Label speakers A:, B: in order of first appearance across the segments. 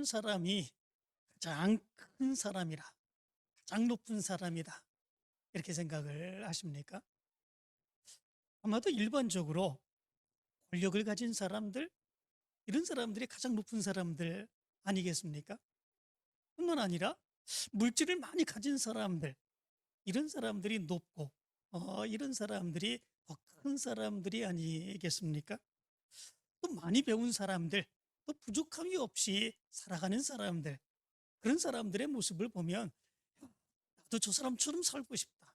A: 사람이 가장 큰 사람이라, 가장 높은 사람이다, 이렇게 생각을 하십니까? 아마도 일반적으로 권력을 가진 사람들, 이런 사람들이 가장 높은 사람들 아니겠습니까? 뿐만 아니라 물질을 많이 가진 사람들, 이런 사람들이 높고, 이런 사람들이 더 큰 사람들이 아니겠습니까? 또 많이 배운 사람들, 또 부족함이 없이 살아가는 사람들, 그런 사람들의 모습을 보면 나도 저 사람처럼 살고 싶다,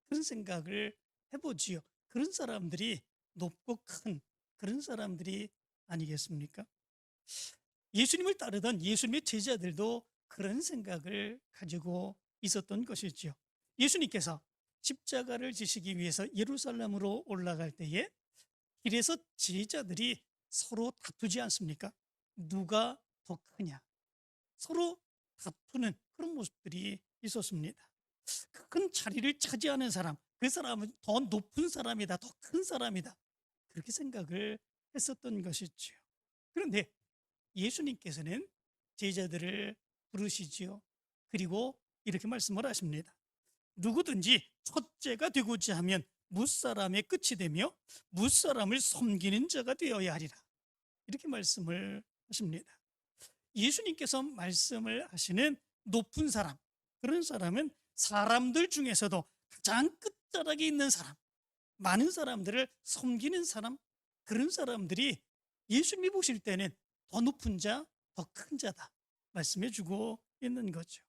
A: 그런 생각을 해보지요. 그런 사람들이 높고 큰 그런 사람들이 아니겠습니까? 예수님을 따르던 예수님의 제자들도 그런 생각을 가지고 있었던 것이지요. 예수님께서 십자가를 지시기 위해서 예루살렘으로 올라갈 때에 길에서 제자들이 서로 다투지 않습니까? 누가 더 크냐, 서로 다투는 그런 모습들이 있었습니다. 큰 자리를 차지하는 사람, 그 사람은 더 높은 사람이다, 더 큰 사람이다, 그렇게 생각을 했었던 것이지요. 그런데 예수님께서는 제자들을 부르시지요. 그리고 이렇게 말씀을 하십니다. 누구든지 첫째가 되고자 하면 무사람의 끝이 되며 무사람을 섬기는 자가 되어야 하리라, 이렇게 말씀을 하십니다. 예수님께서 말씀을 하시는 높은 사람, 그런 사람은 사람들 중에서도 가장 끝자락에 있는 사람, 많은 사람들을 섬기는 사람, 그런 사람들이 예수님이 보실 때는 더 높은 자, 더 큰 자다 말씀해 주고 있는 거죠.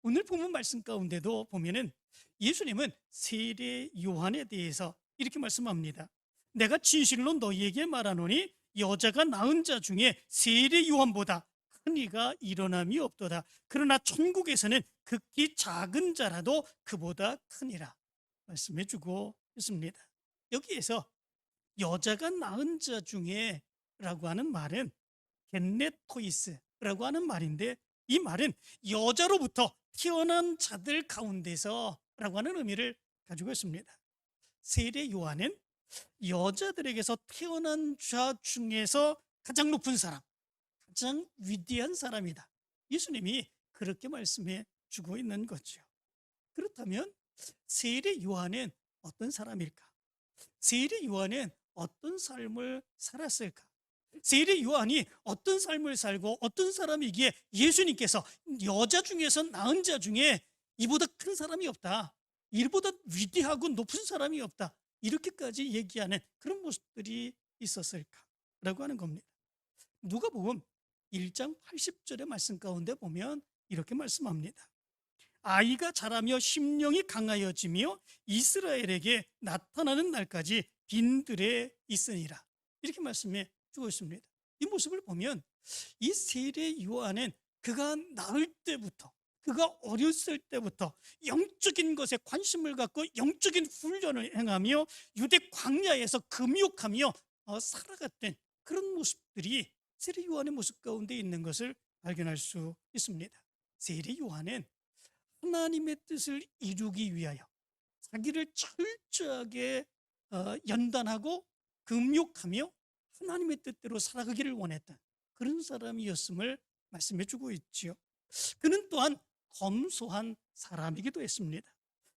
A: 오늘 본문 말씀 가운데도 보면은 예수님은 세례 요한에 대해서 이렇게 말씀합니다. 내가 진실로 너희에게 말하노니 여자가 낳은 자 중에 세례 요한보다 큰 이가 일어남이 없도다. 그러나 천국에서는 극히 작은 자라도 그보다 크니라 말씀해 주고 있습니다. 여기에서 여자가 낳은 자 중에 라고 하는 말은 겐네토이스라고 하는 말인데, 이 말은 여자로부터 태어난 자들 가운데서 라고 하는 의미를 가지고 있습니다. 세례 요한은 여자들에게서 태어난 자 중에서 가장 높은 사람, 가장 위대한 사람이다, 예수님이 그렇게 말씀해 주고 있는 거죠. 그렇다면 세례 요한은 어떤 사람일까? 세례 요한은 어떤 삶을 살았을까? 세례 요한이 어떤 삶을 살고 어떤 사람이기에 예수님께서 여자 중에서 낳은 자 중에 이보다 큰 사람이 없다, 이보다 위대하고 높은 사람이 없다, 이렇게까지 얘기하는 그런 모습들이 있었을까라고 하는 겁니다. 누가복음 1장 80절의 말씀 가운데 보면 이렇게 말씀합니다. 아이가 자라며 심령이 강하여지며 이스라엘에게 나타나는 날까지 빈들에 있으니라, 이렇게 말씀해 주고 있습니다. 이 모습을 보면 이 세례 요한은 그가 낳을 때부터, 그가 어렸을 때부터 영적인 것에 관심을 갖고 영적인 훈련을 행하며 유대 광야에서 금욕하며 살아갔던 그런 모습들이 세례 요한의 모습 가운데 있는 것을 발견할 수 있습니다. 세례 요한은 하나님의 뜻을 이루기 위하여 자기를 철저하게 연단하고 금욕하며 하나님의 뜻대로 살아가기를 원했던 그런 사람이었음을 말씀해 주고 있지요. 그는 또한 검소한 사람이기도 했습니다.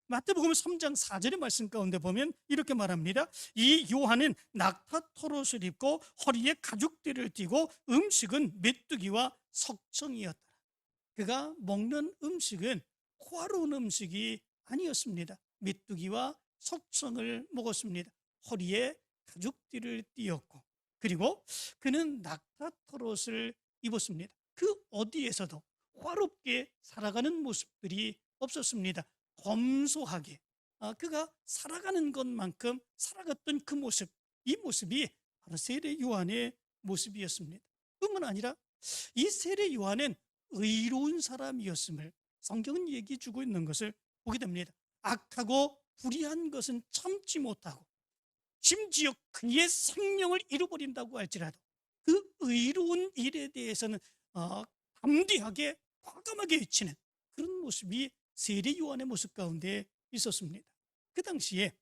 A: 마태복음 3장 4절의 말씀 가운데 보면 이렇게 말합니다. 이 요한은 낙타토롯을 입고 허리에 가죽띠를 띠고 음식은 메뚜기와 석청이었더라. 그가 먹는 음식은 호화로운 음식이 아니었습니다. 메뚜기와 석청을 먹었습니다. 허리에 가죽띠를 띠었고, 그리고 그는 낙타토롯을 입었습니다. 그 어디에서도 화롭게 살아가는 모습들이 없었습니다. 검소하게 그가 살아가는 것만큼 살아갔던 그 모습, 이 모습이 바로 세례 요한의 모습이었습니다. 뿐만 아니라 이 세례 요한은 의로운 사람이었음을 성경은 얘기해 주고 있는 것을 보게 됩니다. 악하고 불의한 것은 참지 못하고 심지어 그의 생명을 잃어버린다고 할지라도 그 의로운 일에 대해서는 담대하게 과감하게 외치는 그런 모습이 세례 요한의 모습 가운데 있었습니다. 그 당시에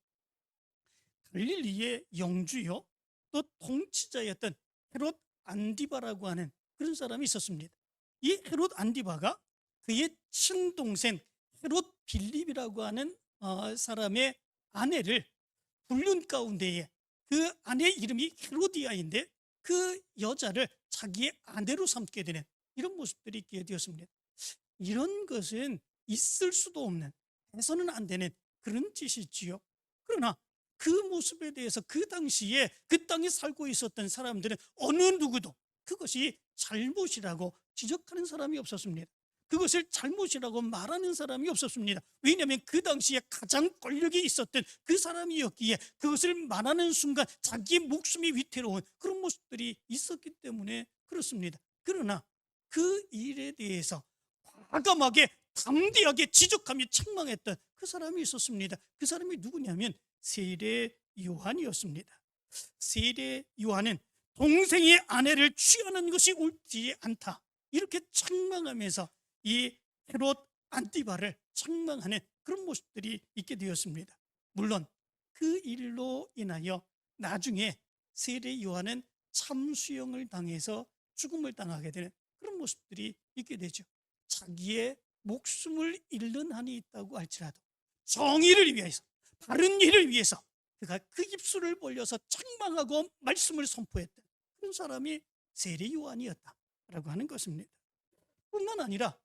A: 갈릴리의 영주요 또 통치자였던 헤롯 안디바라고 하는 그런 사람이 있었습니다. 이 헤롯 안디바가 그의 친동생 헤롯 빌립이라고 하는 사람의 아내를 불륜 가운데에, 그 아내 이름이 헤로디아인데 그 여자를 자기의 아내로 삼게 되는 이런 모습들이 있게 되었습니다. 이런 것은 있을 수도 없는, 해서는 안 되는 그런 짓이지요. 그러나 그 모습에 대해서 그 당시에 그 땅에 살고 있었던 사람들은 어느 누구도 그것이 잘못이라고 지적하는 사람이 없었습니다. 그것을 잘못이라고 말하는 사람이 없었습니다. 왜냐하면 그 당시에 가장 권력이 있었던 그 사람이었기에 그것을 말하는 순간 자기의 목숨이 위태로운 그런 모습들이 있었기 때문에 그렇습니다. 그러나 그 일에 대해서 과감하게 담대하게 지적하며 책망했던 그 사람이 있었습니다. 그 사람이 누구냐면 세례 요한이었습니다. 세례 요한은 동생의 아내를 취하는 것이 옳지 않다, 이렇게 책망하면서 이 헤롯 안티바를 책망하는 그런 모습들이 있게 되었습니다. 물론 그 일로 인하여 나중에 세례 요한은 참수형을 당해서 죽음을 당하게 되는 그런 모습들이 있게 되죠. 자기의 목숨을 잃는 한이 있다고 할지라도 정의를 위해서, 바른 일을 위해서 그가 그 입술을 벌려서 책망하고 말씀을 선포했던 그런 사람이 세례 요한이었다라고 하는 것입니다. 뿐만 아니라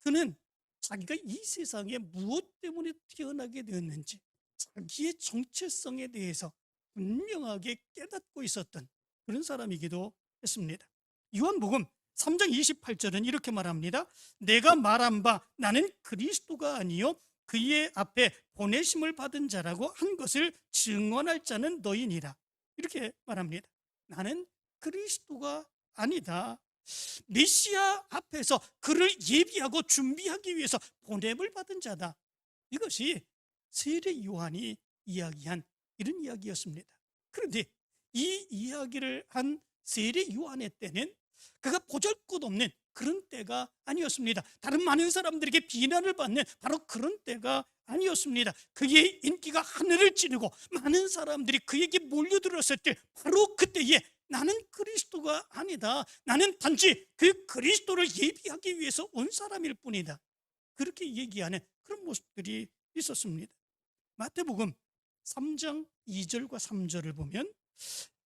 A: 그는 자기가 이 세상에 무엇 때문에 태어나게 되었는지 자기의 정체성에 대해서 분명하게 깨닫고 있었던 그런 사람이기도 했습니다. 요한복음 3장 28절은 이렇게 말합니다. 내가 말한 바 나는 그리스도가 아니요 그의 앞에 보내심을 받은 자라고 한 것을 증언할 자는 너희니라. 이렇게 말합니다. 나는 그리스도가 아니다, 메시아 앞에서 그를 예비하고 준비하기 위해서 보냄을 받은 자다. 이것이 세례 요한이 이야기한 이런 이야기였습니다. 그런데 이 이야기를 한 세례 요한의 때는 그가 보잘것없는 그런 때가 아니었습니다. 다른 많은 사람들에게 비난을 받는 바로 그런 때가 아니었습니다. 그의 인기가 하늘을 찌르고 많은 사람들이 그에게 몰려들었을 때 바로 그때에 나는 그리스도가 아니다, 나는 단지 그 그리스도를 예비하기 위해서 온 사람일 뿐이다, 그렇게 얘기하는 그런 모습들이 있었습니다. 마태복음 3장 2절과 3절을 보면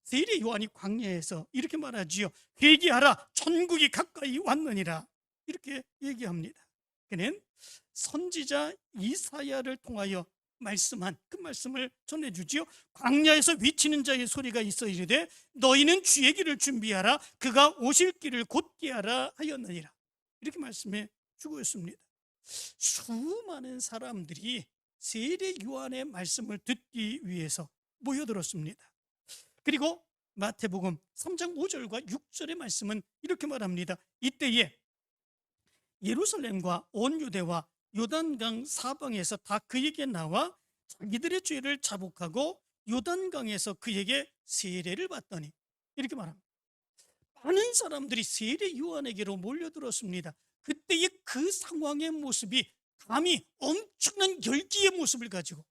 A: 세례 요한이 광야에서 이렇게 말하지요. 회개하라, 천국이 가까이 왔느니라, 이렇게 얘기합니다. 그는 선지자 이사야를 통하여 말씀한 그 말씀을 전해주지요. 광야에서 외치는 자의 소리가 있어 이르되 너희는 주의 길을 준비하라, 그가 오실 길을 곧게 하라 하였느니라, 이렇게 말씀해 주고 있습니다. 수많은 사람들이 세례 요한의 말씀을 듣기 위해서 모여들었습니다. 그리고 마태복음 3장 5절과 6절의 말씀은 이렇게 말합니다. 이때에 예루살렘과 온 유대와 요단강 사방에서 다 그에게 나와 자기들의 죄를 자복하고 요단강에서 그에게 세례를 받더니, 이렇게 말합니다. 많은 사람들이 세례 요한에게로 몰려들었습니다. 그때의 그 상황의 모습이 감히 엄청난 열기의 모습을 가지고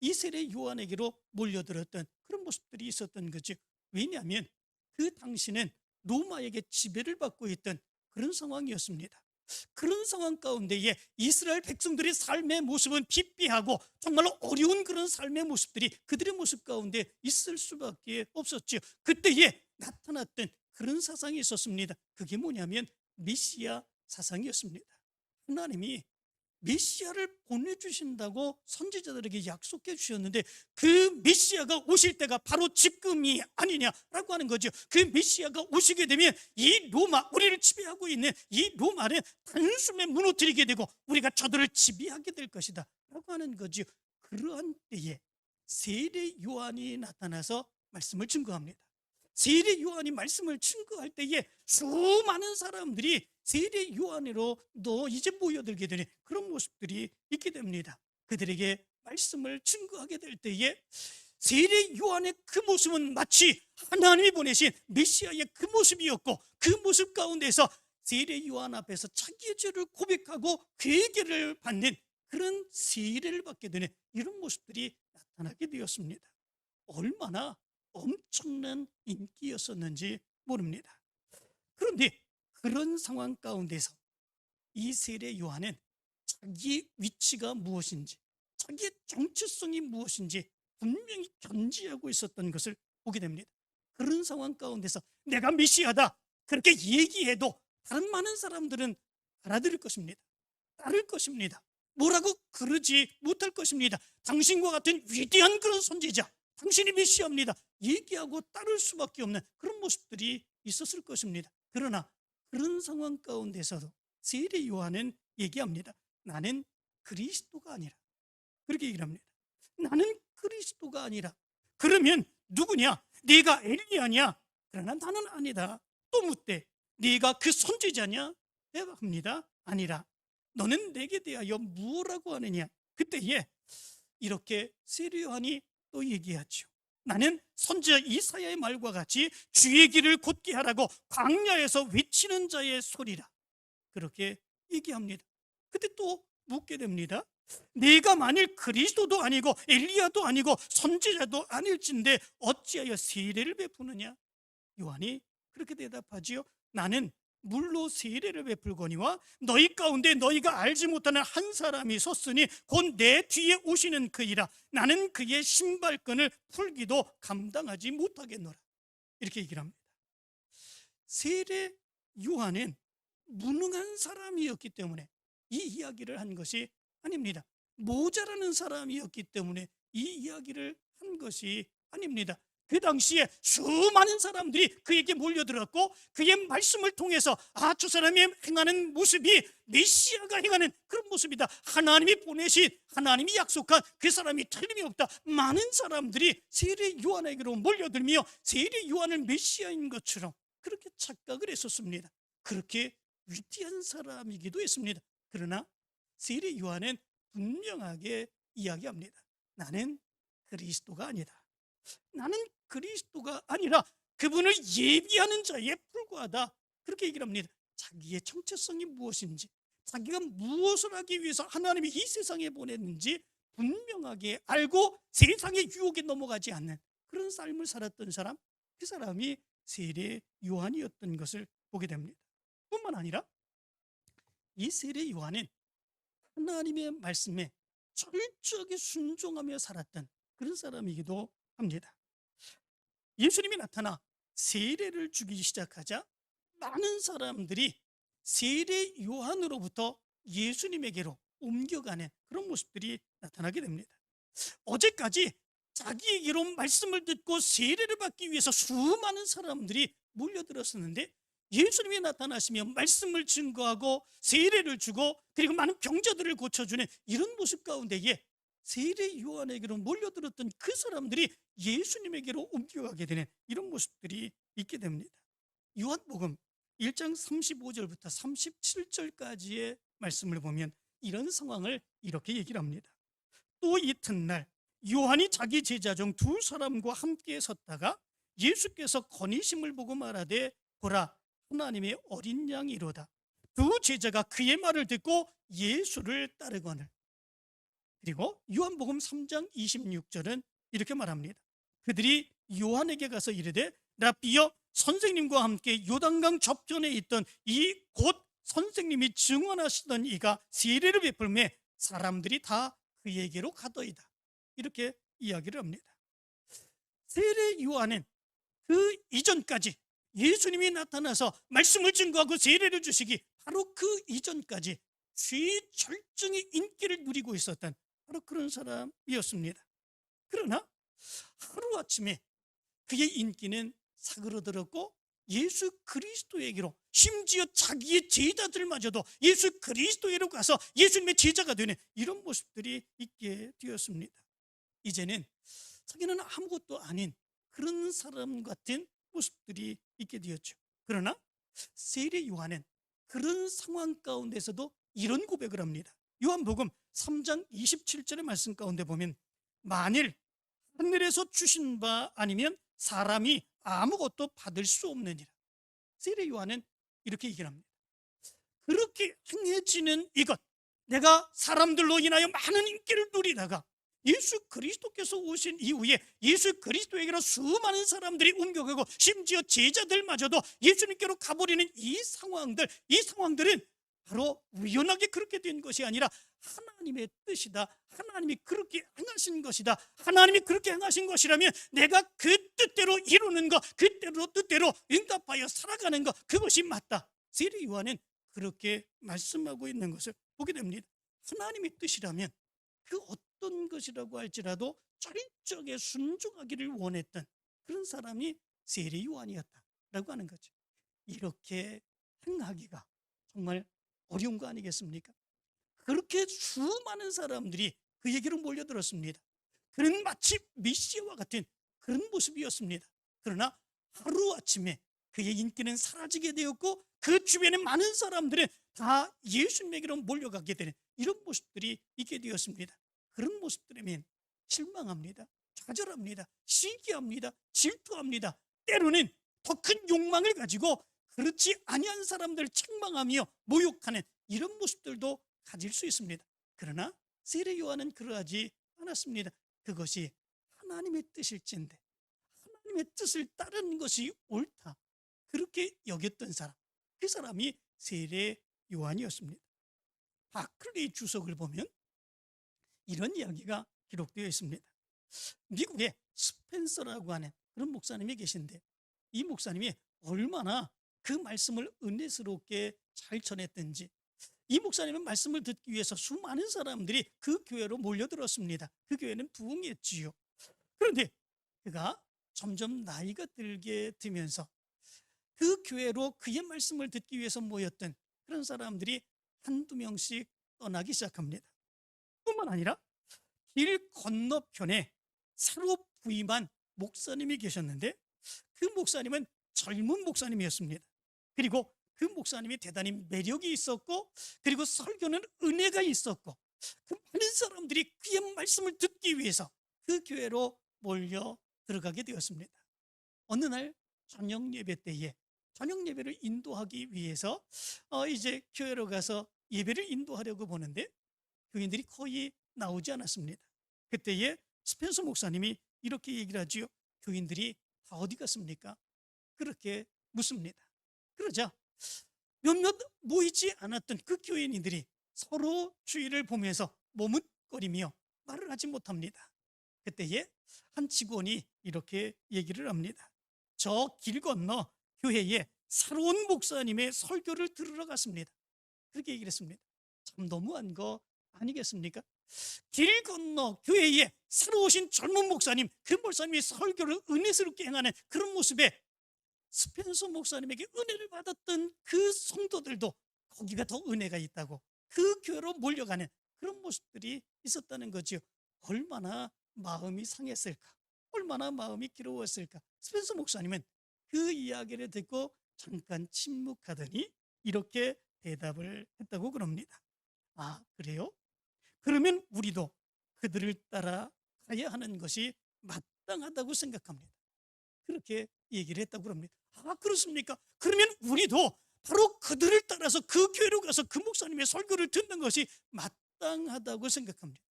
A: 이 세례 요한에게로 몰려들었던 그런 모습들이 있었던 거죠. 왜냐하면 그 당시는 로마에게 지배를 받고 있던 그런 상황이었습니다. 그런 상황 가운데에 이스라엘 백성들의 삶의 모습은 피폐하고 정말로 어려운 그런 삶의 모습들이 그들의 모습 가운데 있을 수밖에 없었죠. 그때에 나타났던 그런 사상이 있었습니다. 그게 뭐냐면 메시아 사상이었습니다. 하나님이 메시아를 보내주신다고 선지자들에게 약속해 주셨는데 그 메시아가 오실 때가 바로 지금이 아니냐라고 하는 거죠. 그 메시아가 오시게 되면 이 로마, 우리를 지배하고 있는 이 로마는 단숨에 무너뜨리게 되고 우리가 저들을 지배하게 될 것이다 라고 하는 거죠. 그러한 때에 세례 요한이 나타나서 말씀을 증거합니다. 세례 요한이 말씀을 증거할 때에 수많은 사람들이 세례 요한으로 너 이제 모여들게 되는 그런 모습들이 있게 됩니다. 그들에게 말씀을 증거하게 될 때에 세례 요한의 그 모습은 마치 하나님이 보내신 메시아의 그 모습이었고, 그 모습 가운데서 세례 요한 앞에서 자기의 죄를 고백하고 회개를 받는 그런 세례를 받게 되는 이런 모습들이 나타나게 되었습니다. 얼마나 엄청난 인기였었는지 모릅니다. 그런데 그런 상황 가운데서 이 세례 요한은 자기의 위치가 무엇인지, 자기의 정체성이 무엇인지 분명히 견지하고 있었던 것을 보게 됩니다. 그런 상황 가운데서 내가 메시아다 그렇게 얘기해도 다른 많은 사람들은 알아들을 것입니다. 따를 것입니다. 뭐라고 그러지 못할 것입니다. 당신과 같은 위대한 그런 선지자, 당신이 메시아입니다 얘기하고 따를 수밖에 없는 그런 모습들이 있었을 것입니다. 그러나 그런 상황 가운데서도 세례 요한은 얘기합니다. 나는 그리스도가 아니라, 그렇게 얘기를 합니다. 나는 그리스도가 아니라. 그러면 누구냐? 네가 엘리야냐? 그러나 나는 아니다. 또 묻되 네가 그 선지자냐? 내가 합니다. 아니라. 너는 내게 대하여 무엇라고 하느냐? 그때에 이렇게 세례 요한이 또 얘기하죠. 나는 선지자 이사야의 말과 같이 주의 길을 곧게 하라고 광야에서 외치는 자의 소리라. 그렇게 얘기합니다. 그때 또 묻게 됩니다. 네가 만일 그리스도도 아니고 엘리야도 아니고 선지자도 아닐진데 어찌하여 세례를 베푸느냐? 요한이 그렇게 대답하지요. 나는 물로 세례를 베풀거니와 너희 가운데 너희가 알지 못하는 한 사람이 섰으니 곧 내 뒤에 오시는 그이라. 나는 그의 신발끈을 풀기도 감당하지 못하겠노라. 이렇게 얘기를 합니다. 세례 요한은 무능한 사람이었기 때문에 이 이야기를 한 것이 아닙니다. 모자라는 사람이었기 때문에 이 이야기를 한 것이 아닙니다. 그 당시에 수많은 사람들이 그에게 몰려들었고 그의 말씀을 통해서 저 사람이 행하는 모습이 메시아가 행하는 그런 모습이다. 하나님이 보내신, 하나님이 약속한 그 사람이 틀림이 없다. 많은 사람들이 세례 요한에게로 몰려들며 세례 요한을 메시아인 것처럼 그렇게 착각을 했었습니다. 그렇게 위대한 사람이기도 했습니다. 그러나 세례 요한은 분명하게 이야기합니다. 나는 그리스도가 아니다. 나는 그리스도가 아니라 그분을 예비하는 자에 불과하다. 그렇게 얘기를 합니다. 자기의 정체성이 무엇인지, 자기가 무엇을 하기 위해서 하나님이 이 세상에 보냈는지 분명하게 알고 세상의 유혹에 넘어가지 않는 그런 삶을 살았던 사람, 그 사람이 세례 요한이었던 것을 보게 됩니다. 뿐만 아니라 이 세례 요한은 하나님의 말씀에 철저하게 순종하며 살았던 그런 사람이기도 합니다. 예수님이 나타나 세례를 주기 시작하자 많은 사람들이 세례 요한으로부터 예수님에게로 옮겨가는 그런 모습들이 나타나게 됩니다. 어제까지 자기에게로 말씀을 듣고 세례를 받기 위해서 수많은 사람들이 몰려들었었는데 예수님이 나타나시며 말씀을 증거하고 세례를 주고 그리고 많은 병자들을 고쳐주는 이런 모습 가운데에 세례 요한에게로 몰려들었던 그 사람들이 예수님에게로 옮겨가게 되는 이런 모습들이 있게 됩니다. 요한복음 1장 35절부터 37절까지의 말씀을 보면 이런 상황을 이렇게 얘기를 합니다. 또 이튿날 요한이 자기 제자 중 두 사람과 함께 섰다가 예수께서 건의심을 보고 말하되 보라 하나님의 어린 양이로다. 두 제자가 그의 말을 듣고 예수를 따르거늘. 그리고 요한복음 3장 26절은 이렇게 말합니다. 그들이 요한에게 가서 이르되 라삐여 선생님과 함께 요단강 저편에 있던 이 곧 선생님이 증언하시던 이가 세례를 베풀매 사람들이 다 그에게로 가더이다. 이렇게 이야기를 합니다. 세례 요한은 그 이전까지 예수님이 나타나서 말씀을 증거하고 세례를 주시기 바로 그 이전까지 최절정의 인기를 누리고 있었던 바로 그런 사람이었습니다. 그러나 하루아침에 그의 인기는 사그러들었고 예수 그리스도에게로 심지어 자기의 제자들마저도 예수 그리스도에게로 가서 예수님의 제자가 되는 이런 모습들이 있게 되었습니다. 이제는 자기는 아무것도 아닌 그런 사람 같은 모습들이 있게 되었죠. 그러나 세례 요한은 그런 상황 가운데서도 이런 고백을 합니다. 요한복음 3장 27절의 말씀 가운데 보면 만일 하늘에서 주신 바 아니면 사람이 아무것도 받을 수 없느니라. 세례 요한은 이렇게 얘기를 합니다. 그렇게 행해지는 이것, 내가 사람들로 인하여 많은 인기를 누리다가 예수 그리스도께서 오신 이후에 예수 그리스도에게로 수많은 사람들이 옮겨가고 심지어 제자들마저도 예수님께로 가버리는 이 상황들은 바로 우연하게 그렇게 된 것이 아니라 하나님의 뜻이다. 하나님이 그렇게 행하신 것이다. 하나님이 그렇게 행하신 것이라면 내가 그 뜻대로 이루는 것, 그대로 뜻대로 응답하여 살아가는 것, 그것이 맞다. 세례 요한은 그렇게 말씀하고 있는 것을 보게 됩니다. 하나님의 뜻이라면 그 어떤 것이라고 할지라도 철저하게 순종하기를 원했던 그런 사람이 세례 요한이었다라고 하는 거죠. 이렇게 행하기가 정말 어려운 거 아니겠습니까? 그렇게 수많은 사람들이 그에게로 몰려들었습니다. 그는 마치 메시아와 같은 그런 모습이었습니다. 그러나 하루아침에 그의 인기는 사라지게 되었고 그 주변에 많은 사람들은 다 예수님에게로 몰려가게 되는 이런 모습들이 있게 되었습니다. 그런 모습들이면 실망합니다. 좌절합니다. 시기합니다. 질투합니다. 때로는 더 큰 욕망을 가지고 그렇지 아니한 사람들을 책망하며 모욕하는 이런 모습들도 가질 수 있습니다. 그러나 세례 요한은 그러하지 않았습니다. 그것이 하나님의 뜻일진데 하나님의 뜻을 따르는 것이 옳다, 그렇게 여겼던 사람, 그 사람이 세례 요한이었습니다. 바클레이 주석을 보면 이런 이야기가 기록되어 있습니다. 미국에 스펜서라고 하는 그런 목사님이 계신데 이 목사님이 얼마나 그 말씀을 은혜스럽게 잘 전했던지, 이 목사님은 말씀을 듣기 위해서 수많은 사람들이 그 교회로 몰려들었습니다. 그 교회는 부흥했지요. 그런데 그가 점점 나이가 들게 되면서 그 교회로 그의 말씀을 듣기 위해서 모였던 그런 사람들이 한두 명씩 떠나기 시작합니다. 뿐만 아니라 길 건너편에 새로 부임한 목사님이 계셨는데 그 목사님은 젊은 목사님이었습니다. 그리고 그 목사님이 대단히 매력이 있었고 그리고 설교는 은혜가 있었고 그 많은 사람들이 그의 말씀을 듣기 위해서 그 교회로 몰려 들어가게 되었습니다. 어느 날 저녁 예배 때에 저녁 예배를 인도하기 위해서 이제 교회로 가서 예배를 인도하려고 보는데 교인들이 거의 나오지 않았습니다. 그때에 스펜서 목사님이 이렇게 얘기를 하지요. 교인들이 다 어디 갔습니까? 그렇게 묻습니다. 그러자 몇몇 모이지 않았던 그 교인들이 서로 주위를 보면서 머뭇거리며 말을 하지 못합니다. 그때에 한 직원이 이렇게 얘기를 합니다. 저 길 건너 교회에 새로운 목사님의 설교를 들으러 갔습니다. 그렇게 얘기를 했습니다. 참 너무한 거 아니겠습니까? 길 건너 교회에 새로 오신 젊은 목사님, 그 목사님이 설교를 은혜스럽게 행하는 그런 모습에 스펜서 목사님에게 은혜를 받았던 그 성도들도 거기가 더 은혜가 있다고 그 교회로 몰려가는 그런 모습들이 있었다는 거죠. 얼마나 마음이 상했을까, 얼마나 마음이 괴로웠을까. 스펜서 목사님은 그 이야기를 듣고 잠깐 침묵하더니 이렇게 대답을 했다고 그럽니다. 아, 그래요? 그러면 우리도 그들을 따라 가야 하는 것이 마땅하다고 생각합니다. 그렇게 얘기를 했다고 합니다. 아, 그렇습니까? 그러면 우리도 바로 그들을 따라서 그 교회로 가서 그 목사님의 설교를 듣는 것이 마땅하다고 생각합니다.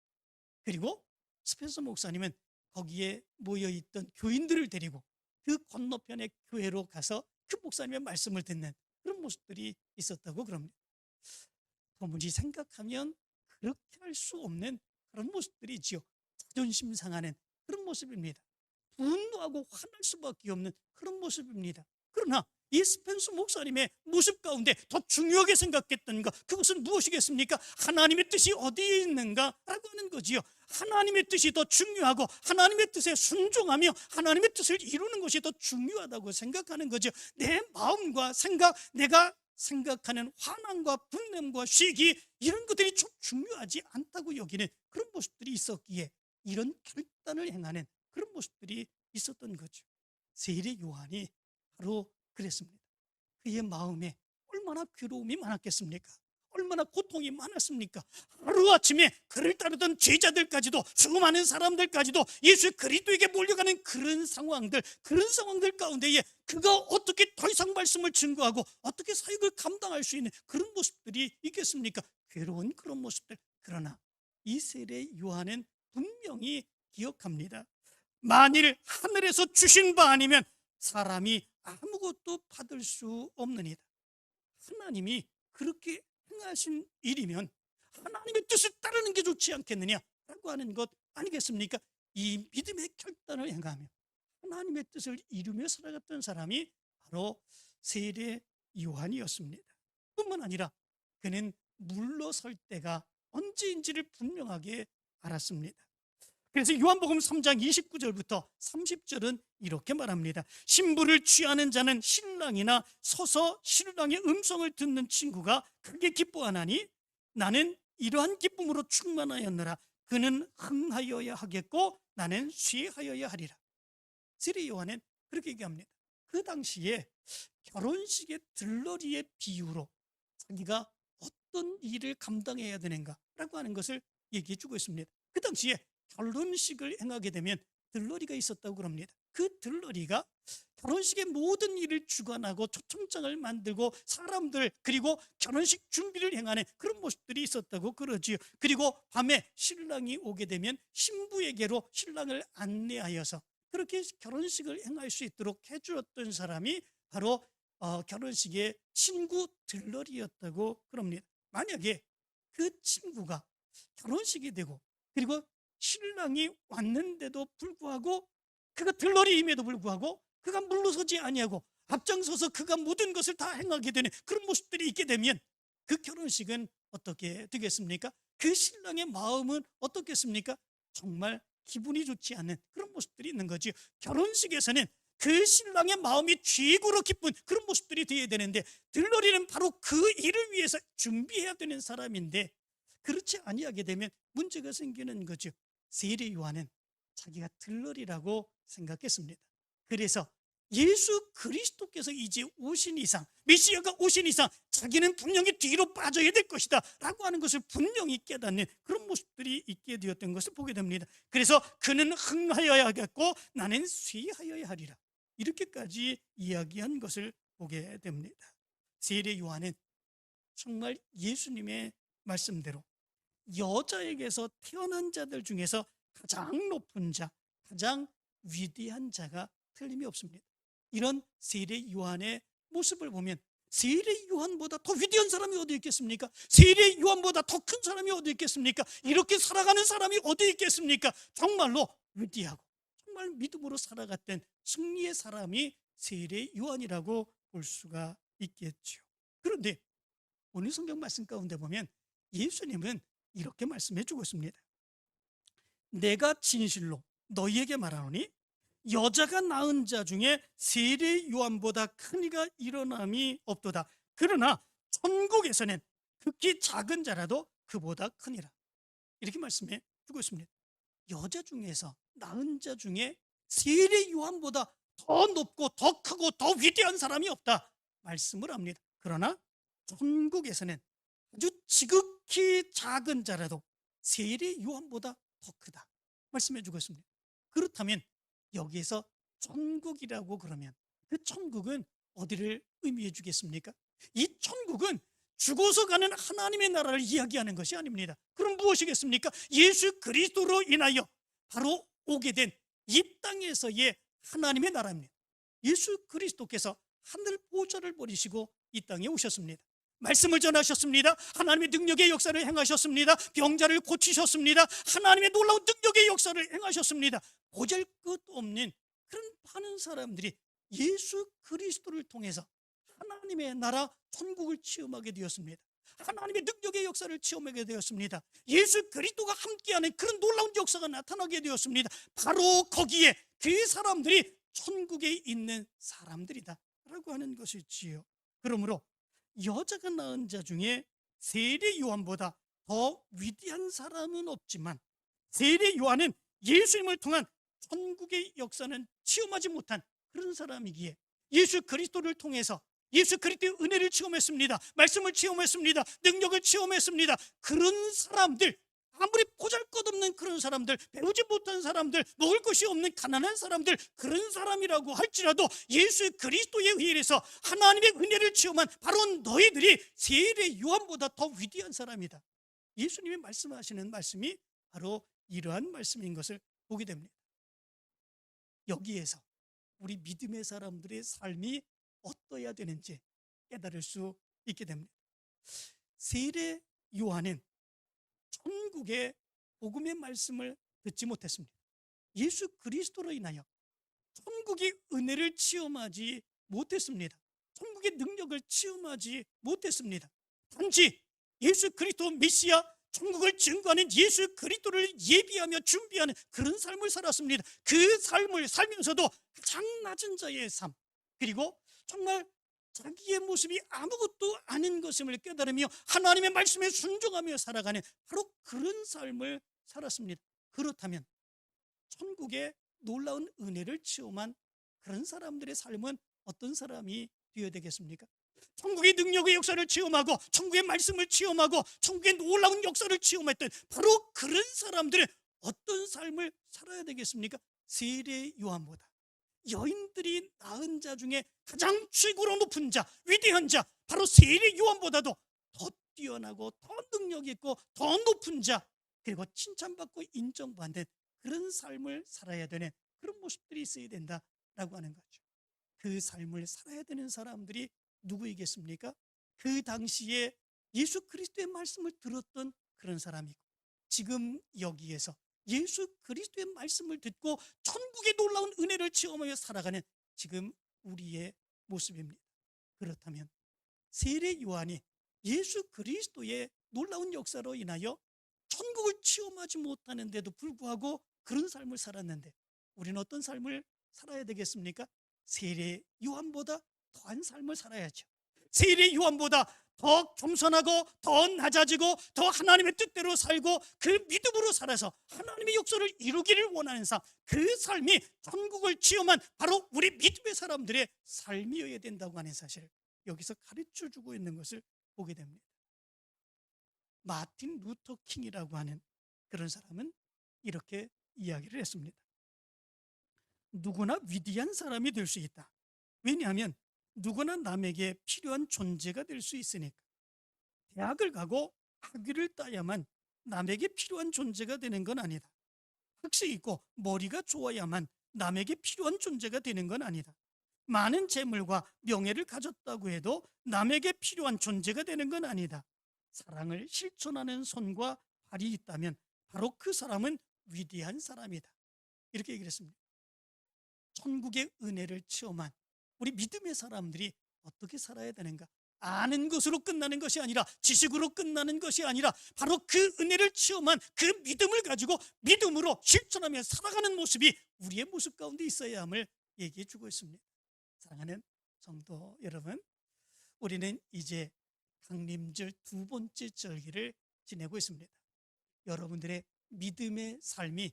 A: 그리고 스펜서 목사님은 거기에 모여있던 교인들을 데리고 그 건너편의 교회로 가서 그 목사님의 말씀을 듣는 그런 모습들이 있었다고 그럽니다. 도무지 생각하면 그렇게 할 수 없는 그런 모습들이지요. 자존심 상하는 그런 모습입니다. 분노하고 화날 수밖에 없는 그런 모습입니다. 그러나 이 스펜서 목사님의 모습 가운데 더 중요하게 생각했던 것, 그것은 무엇이겠습니까? 하나님의 뜻이 어디에 있는가라고 하는 거지요. 하나님의 뜻이 더 중요하고 하나님의 뜻에 순종하며 하나님의 뜻을 이루는 것이 더 중요하다고 생각하는 거죠. 내 마음과 생각, 내가 생각하는 화난과 분냄과 시기, 이런 것들이 좀 중요하지 않다고 여기는 그런 모습들이 있었기에 이런 결단을 행하는 그런 모습들이 있었던 거죠. 세례 요한이 바로 그랬습니다. 그의 마음에 얼마나 괴로움이 많았겠습니까? 얼마나 고통이 많았습니까? 하루아침에 그를 따르던 제자들까지도, 수많은 사람들까지도 예수 그리스도에게 몰려가는 그런 상황들 가운데에 그가 어떻게 더 이상 말씀을 증거하고 어떻게 사역을 감당할 수 있는 그런 모습들이 있겠습니까? 괴로운 그런 모습들. 그러나 이 세례 요한은 분명히 기억합니다. 만일 하늘에서 주신 바 아니면 사람이 아무것도 받을 수 없느니라. 하나님이 그렇게 행하신 일이면 하나님의 뜻을 따르는 게 좋지 않겠느냐라고 하는 것 아니겠습니까? 이 믿음의 결단을 행하며 하나님의 뜻을 이루며 살아갔던 사람이 바로 세례 요한이었습니다. 뿐만 아니라 그는 물러설 때가 언제인지를 분명하게 알았습니다. 그래서 요한복음 3장 29절부터 30절은 이렇게 말합니다. 신부를 취하는 자는 신랑이나 서서 신랑의 음성을 듣는 친구가 크게 기뻐하나니 나는 이러한 기쁨으로 충만하였느라. 그는 흥하여야 하겠고 나는 쇠하여야 하리라. 세례 요한은 그렇게 얘기합니다. 그 당시에 결혼식의 들러리의 비유로 자기가 어떤 일을 감당해야 되는가라고 하는 것을 얘기해 주고 있습니다. 그 당시에 결혼식을 행하게 되면 들러리가 있었다고 그럽니다. 그 들러리가 결혼식의 모든 일을 주관하고 초청장을 만들고 사람들 그리고 결혼식 준비를 행하는 그런 모습들이 있었다고 그러지요. 그리고 밤에 신랑이 오게 되면 신부에게로 신랑을 안내하여서 그렇게 결혼식을 행할 수 있도록 해주었던 사람이 바로 결혼식의 친구 들러리였다고 그럽니다. 만약에 그 친구가 결혼식이 되고 그리고 신랑이 왔는데도 불구하고 그가 들러리임에도 불구하고 그가 물러서지 아니하고 앞장서서 그가 모든 것을 다 행하게 되는 그런 모습들이 있게 되면 그 결혼식은 어떻게 되겠습니까? 그 신랑의 마음은 어떻겠습니까? 정말 기분이 좋지 않은 그런 모습들이 있는 거죠. 결혼식에서는 그 신랑의 마음이 최고로 기쁜 그런 모습들이 되어야 되는데 들러리는 바로 그 일을 위해서 준비해야 되는 사람인데 그렇지 아니하게 되면 문제가 생기는 거죠. 세례 요한은 자기가 들러리라고 생각했습니다. 그래서 예수 그리스도께서 이제 오신 이상, 메시아가 오신 이상 자기는 분명히 뒤로 빠져야 될 것이다 라고 하는 것을 분명히 깨닫는 그런 모습들이 있게 되었던 것을 보게 됩니다. 그래서 그는 흥하여야 하겠고 나는 쇠하여야 하리라, 이렇게까지 이야기한 것을 보게 됩니다. 세례 요한은 정말 예수님의 말씀대로 여자에게서 태어난 자들 중에서 가장 높은 자, 가장 위대한 자가 틀림이 없습니다. 이런 세례 요한의 모습을 보면 세례 요한보다 더 위대한 사람이 어디 있겠습니까? 세례 요한보다 더 큰 사람이 어디 있겠습니까? 이렇게 살아가는 사람이 어디 있겠습니까? 정말로 위대하고 정말 믿음으로 살아갔던 승리의 사람이 세례 요한이라고 볼 수가 있겠죠. 그런데 오늘 성경 말씀 가운데 보면 예수님은 이렇게 말씀해 주고 있습니다. 내가 진실로 너희에게 말하노니 여자가 낳은 자 중에 세례 요한보다 큰 이가 일어남이 없도다. 그러나 천국에서는 극히 작은 자라도 그보다 크니라. 이렇게 말씀해 주고 있습니다. 여자 중에서 낳은 자 중에 세례 요한보다 더 높고 더 크고 더 위대한 사람이 없다 말씀을 합니다. 그러나 천국에서는 아주 지극히 작은 자라도 세례 요한보다 더 크다 말씀해 주고 있습니다. 그렇다면 여기에서 천국이라고 그러면 그 천국은 어디를 의미해 주겠습니까? 이 천국은 죽어서 가는 하나님의 나라를 이야기하는 것이 아닙니다. 그럼 무엇이겠습니까? 예수 그리스도로 인하여 바로 오게 된 이 땅에서의 하나님의 나라입니다. 예수 그리스도께서 하늘 보좌를 버리시고 이 땅에 오셨습니다. 말씀을 전하셨습니다. 하나님의 능력의 역사를 행하셨습니다. 병자를 고치셨습니다. 하나님의 놀라운 능력의 역사를 행하셨습니다. 보잘것없는 그런 많은 사람들이 예수 그리스도를 통해서 하나님의 나라 천국을 체험하게 되었습니다. 하나님의 능력의 역사를 체험하게 되었습니다. 예수 그리스도가 함께하는 그런 놀라운 역사가 나타나게 되었습니다. 바로 거기에 그 사람들이 천국에 있는 사람들이다 라고 하는 것이지요. 그러므로 여자가 낳은 자 중에 세례 요한보다 더 위대한 사람은 없지만 세례 요한은 예수님을 통한 천국의 역사는 체험하지 못한 그런 사람이기에 예수 그리스도를 통해서 예수 그리스도의 은혜를 체험했습니다. 말씀을 체험했습니다. 능력을 체험했습니다. 그런 사람들, 아무리 보잘것없는 그런 사람들, 배우지 못한 사람들, 먹을 것이 없는 가난한 사람들, 그런 사람이라고 할지라도 예수 그리스도에 의해서 하나님의 은혜를 체험한 바로 너희들이 세례 요한보다 더 위대한 사람이다. 예수님이 말씀하시는 말씀이 바로 이러한 말씀인 것을 보게 됩니다. 여기에서 우리 믿음의 사람들의 삶이 어떠해야 되는지 깨달을 수 있게 됩니다. 세례 요한은 천국의 복음의 말씀을 듣지 못했습니다. 예수 그리스도로 인하여 천국의 은혜를 체험하지 못했습니다. 천국의 능력을 체험하지 못했습니다. 단지 예수 그리스도 메시아 천국을 증거하는 예수 그리스도를 예비하며 준비하는 그런 삶을 살았습니다. 그 삶을 살면서도 가장 낮은 자의 삶, 그리고 정말 자기의 모습이 아무것도 아닌 것임을 깨달으며 하나님의 말씀에 순종하며 살아가는 바로 그런 삶을 살았습니다. 그렇다면 천국의 놀라운 은혜를 체험한 그런 사람들의 삶은 어떤 사람이 되어야 되겠습니까? 천국의 능력의 역사를 체험하고 천국의 말씀을 체험하고 천국의 놀라운 역사를 체험했던 바로 그런 사람들은 어떤 삶을 살아야 되겠습니까? 세례 요한보다 여인들이 낳은 자 중에 가장 최고로 높은 자, 위대한 자, 바로 세례 요한보다도 더 뛰어나고 더 능력 있고 더 높은 자, 그리고 칭찬받고 인정받는 그런 삶을 살아야 되는 그런 모습들이 있어야 된다라고 하는 거죠. 그 삶을 살아야 되는 사람들이 누구이겠습니까? 그 당시에 예수 그리스도의 말씀을 들었던 그런 사람이고, 지금 여기에서 예수 그리스도의 말씀을 듣고 천국의 놀라운 은혜를 체험하며 살아가는 지금 우리의 모습입니다. 그렇다면 세례 요한이 예수 그리스도의 놀라운 역사로 인하여 천국을 체험하지 못하는데도 불구하고 그런 삶을 살았는데, 우리는 어떤 삶을 살아야 되겠습니까? 세례 요한보다 더한 삶을 살아야죠. 세례 요한보다 더 겸손하고 더 낮아지고 더 하나님의 뜻대로 살고 그 믿음으로 살아서 하나님의 역사를 이루기를 원하는 삶, 그 삶이 천국을 체험한 바로 우리 믿음의 사람들의 삶이어야 된다고 하는 사실을 여기서 가르쳐주고 있는 것을 보게 됩니다. 마틴 루터 킹이라고 하는 그런 사람은 이렇게 이야기를 했습니다. 누구나 위대한 사람이 될 수 있다. 왜냐하면 누구나 남에게 필요한 존재가 될 수 있으니까. 대학을 가고 학위를 따야만 남에게 필요한 존재가 되는 건 아니다. 학식 있고 머리가 좋아야만 남에게 필요한 존재가 되는 건 아니다. 많은 재물과 명예를 가졌다고 해도 남에게 필요한 존재가 되는 건 아니다. 사랑을 실천하는 손과 발이 있다면 바로 그 사람은 위대한 사람이다. 이렇게 얘기를 했습니다. 천국의 은혜를 체험한 우리 믿음의 사람들이 어떻게 살아야 되는가? 아는 것으로 끝나는 것이 아니라, 지식으로 끝나는 것이 아니라, 바로 그 은혜를 체험한 그 믿음을 가지고 믿음으로 실천하며 살아가는 모습이 우리의 모습 가운데 있어야 함을 얘기해 주고 있습니다. 사랑하는 성도 여러분, 우리는 이제 강림절 두 번째 절기를 지내고 있습니다. 여러분들의 믿음의 삶이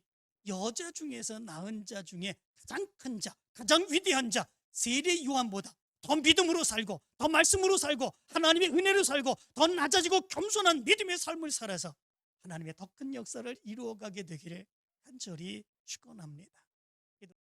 A: 여자 중에서 낳은 자 중에 가장 큰 자, 가장 위대한 자, 세례 요한보다 더 믿음으로 살고 더 말씀으로 살고 하나님의 은혜로 살고 더 낮아지고 겸손한 믿음의 삶을 살아서 하나님의 더 큰 역사를 이루어가게 되기를 간절히 축원합니다.